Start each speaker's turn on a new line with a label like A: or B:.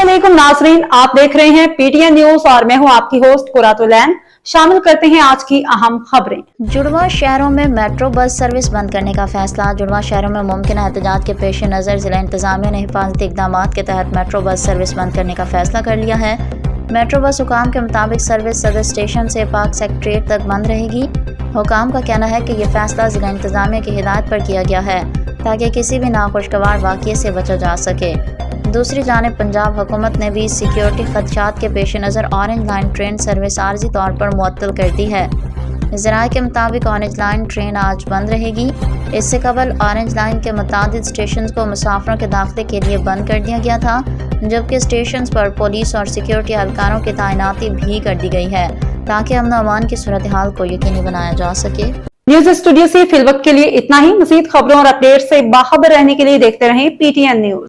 A: अस्सलामुअलैकुम नाजरीन, आप देख रहे हैं पीटीएन न्यूज और मैं हूं आपकी होस्ट कुरातुलैन। शामिल करते हैं आज की अहम खबरें।
B: जुड़वा शहरों में मेट्रो बस सर्विस बंद करने का फैसला। जुड़वा शहरों में मुमकिन एहतजाज के पेश नज़र जिला इंतजामिया ने हिफाजती इकदाम के तहत मेट्रो बस सर्विस बंद करने का फैसला कर लिया है। मेट्रो बस हुकाम के मुताबिक सर्विस सदर स्टेशन से पार्क सेक्रेटेरिएट तक बंद रहेगी। हुकाम का कहना है कि यह फैसला जिला इंतजामिया की हिदायत पर किया गया है ताकि किसी भी नाखुशगवार वाक़ये से बचा जा सके। दूसरी जानिब पंजाब हुकूमत ने भी सिक्योरिटी खदशात के पेश नज़र ऑरेंज लाइन ट्रेन सर्विस आर्जी तौर पर मुअत्तल कर दी है। ज़राए के मुताबिक ऑरेंज लाइन ट्रेन आज बंद रहेगी। इससे कबल ऑरेंज लाइन के मुतादिद स्टेशन को मुसाफिरों के दाखिले के लिए बंद कर दिया गया था, जबकि स्टेशन पर पुलिस और सिक्योरिटी एहलकारों की तैनाती भी कर दी गई है ताकि अमन अमान की सूरत हाल को यकीनी बनाया जा सके।
A: न्यूज स्टूडियो से फिलवक्त के लिए इतना ही। मज़ीद खबरों और अपडेट से बाखबर रहने के लिए देखते रहें पीटीएन न्यूज।